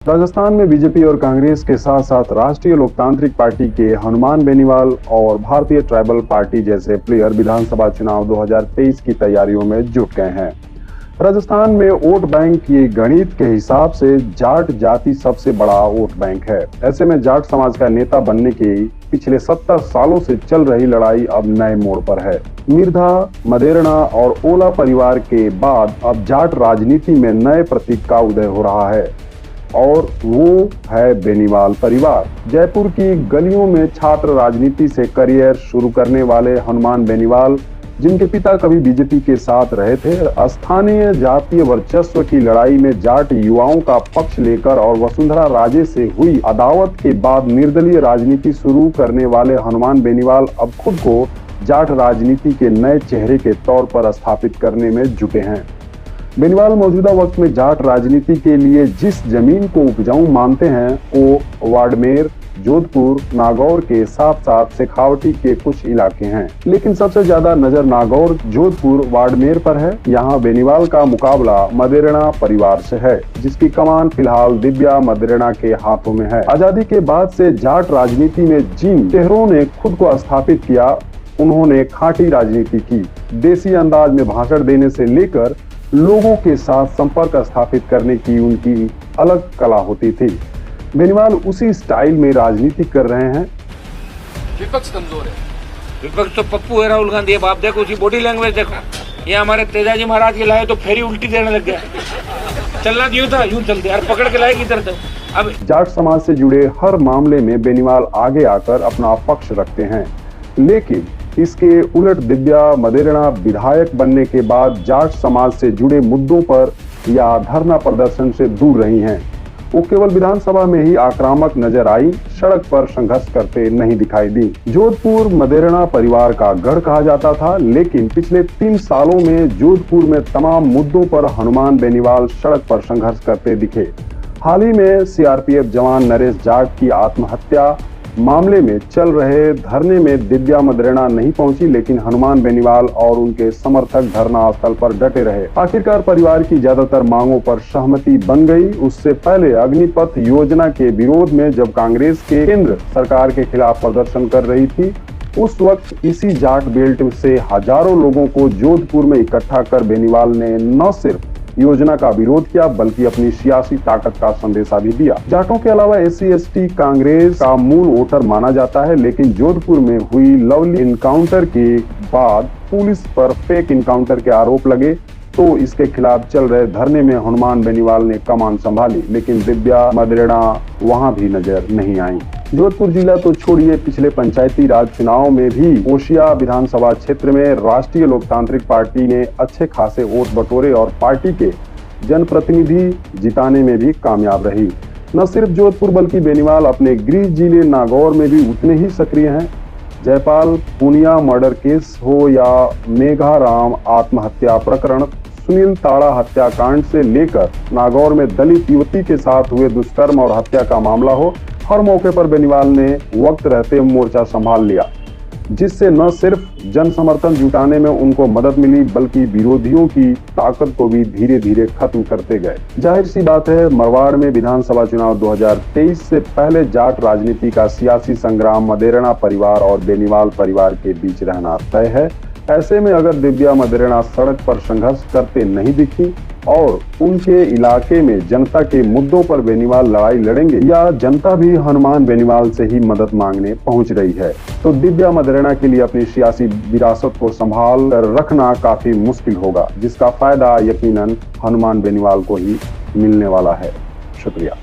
राजस्थान में बीजेपी और कांग्रेस के साथ साथ राष्ट्रीय लोकतांत्रिक पार्टी के हनुमान बेनीवाल और भारतीय ट्राइबल पार्टी जैसे प्लेयर विधानसभा चुनाव 2023 की तैयारियों में जुट गए हैं। राजस्थान में वोट बैंक की गणित के हिसाब से जाट जाति सबसे बड़ा वोट बैंक है। ऐसे में जाट समाज का नेता बनने की पिछले 70 सालों से चल रही लड़ाई अब नए मोड़ पर है। मिर्धा, मदेरणा और ओला परिवार के बाद अब जाट राजनीति में नए प्रतीक का उदय हो रहा है और वो है बेनीवाल परिवार। जयपुर की गलियों में छात्र राजनीति से करियर शुरू करने वाले हनुमान बेनीवाल, जिनके पिता कभी बीजेपी के साथ रहे थे, स्थानीय जातीय वर्चस्व की लड़ाई में जाट युवाओं का पक्ष लेकर और वसुंधरा राजे से हुई अदावत के बाद निर्दलीय राजनीति शुरू करने वाले हनुमान बेनीवाल अब खुद को जाट राजनीति के नए चेहरे के तौर पर स्थापित करने में जुटे हैं। बेनीवाल मौजूदा वक्त में जाट राजनीति के लिए जिस जमीन को उपजाऊ मानते हैं वो बाड़मेर, जोधपुर, नागौर के साथ साथ शेखावटी के कुछ इलाके हैं, लेकिन सबसे ज्यादा नजर नागौर, जोधपुर, बाड़मेर पर है। यहाँ बेनीवाल का मुकाबला मदेरणा परिवार से है, जिसकी कमान फिलहाल दिव्या मदेरणा के हाथों में है। आजादी के बाद से जाट राजनीति में जिन चेहरों ने खुद को स्थापित किया, उन्होंने खाटी राजनीति की। देसी अंदाज में भाषण देने से लेकर लोगों के साथ संपर्क स्थापित करने की उनकी अलग कला होती थी। बेनीवाल उसी स्टाइल में राजनीति कर रहे हैं। विपक्ष कमजोर है। विपक्ष तो पप्पू है, राहुल गांधी है। आप देखो उसकी बॉडी लैंग्वेज देखो। ये हमारे तेजाजी महाराज के लाए तो फेरी उल्टी देने लग गया। चलना यूं था, यूं चलते यार, पकड़ के लाए किधर तक। अब जाट समाज से जुड़े हर मामले में बेनीवाल आगे आकर अपना पक्ष रखते हैं, लेकिन इसके उलट दिव्या मदेरणा विधायक बनने के बाद जाट समाज से जुड़े मुद्दों पर या धरना प्रदर्शन से दूर रही हैं। वो केवल विधानसभा में ही आक्रामक नजर आई, सड़क पर संघर्ष करते नहीं दिखाई दी। जोधपुर मदेरणा परिवार का गढ़ कहा जाता था, लेकिन पिछले 3 सालों में जोधपुर में तमाम मुद्दों पर हनुमान बेनीवाल सड़क पर संघर्ष करते दिखे। हाल ही में सीआरपीएफ जवान नरेश जाट की आत्महत्या मामले में चल रहे धरने में दिव्या मदेरणा नहीं पहुंची, लेकिन हनुमान बेनीवाल और उनके समर्थक धरना स्थल पर डटे रहे। आखिरकार परिवार की ज्यादातर मांगों पर सहमति बन गई। उससे पहले अग्निपथ योजना के विरोध में जब कांग्रेस के केंद्र सरकार के खिलाफ प्रदर्शन कर रही थी, उस वक्त इसी जाट बेल्ट से हजारों लोगों को जोधपुर में इकट्ठा कर बेनीवाल ने न सिर्फ योजना का विरोध किया, बल्कि अपनी सियासी ताकत का संदेशा भी दिया। जाटों के अलावा SC/ST कांग्रेस का मूल वोटर माना जाता है, लेकिन जोधपुर में हुई लवली इनकाउंटर के बाद पुलिस पर फेक इनकाउंटर के आरोप लगे, तो इसके खिलाफ चल रहे धरने में हनुमान बेनीवाल ने कमान संभाली, लेकिन दिव्या मदेरणा वहां भी नजर नहीं आई। जोधपुर जिला तो छोड़िए, पिछले पंचायती राज चुनाव में भी ओशिया विधानसभा क्षेत्र में राष्ट्रीय लोकतांत्रिक पार्टी ने अच्छे खासे वोट बटोरे और पार्टी के जनप्रतिनिधि जिताने में भी कामयाब रही। न सिर्फ जोधपुर बल्कि बेनीवाल अपने गृह जिले नागौर में भी उतने ही सक्रिय हैं। जयपाल पूनिया मर्डर केस हो या मेघाराम आत्महत्या प्रकरण, सुनील ताड़ा हत्याकांड से लेकर नागौर में दलित युवती के साथ हुए दुष्कर्म और हत्या का मामला हो, हर मौके पर बेनीवाल ने वक्त रहते मोर्चा संभाल लिया, जिससे न सिर्फ जन समर्थन जुटाने में उनको मदद मिली, बल्कि विरोधियों की ताकत को भी धीरे धीरे खत्म करते गए। जाहिर सी बात है, मरवाड़ में विधानसभा चुनाव 2023 से पहले जाट राजनीति का सियासी संग्राम मदेरणा परिवार और बेनीवाल परिवार के बीच रहना तय है। ऐसे में अगर दिव्या मदेरणा सड़क पर संघर्ष करते नहीं दिखी और उनके इलाके में जनता के मुद्दों पर बेनीवाल लड़ाई लड़ेंगे, या जनता भी हनुमान बेनीवाल से ही मदद मांगने पहुंच रही है, तो दिव्या मदेरणा के लिए अपनी सियासी विरासत को संभाल कर रखना काफी मुश्किल होगा, जिसका फायदा यकीनन हनुमान बेनीवाल को ही मिलने वाला है। शुक्रिया।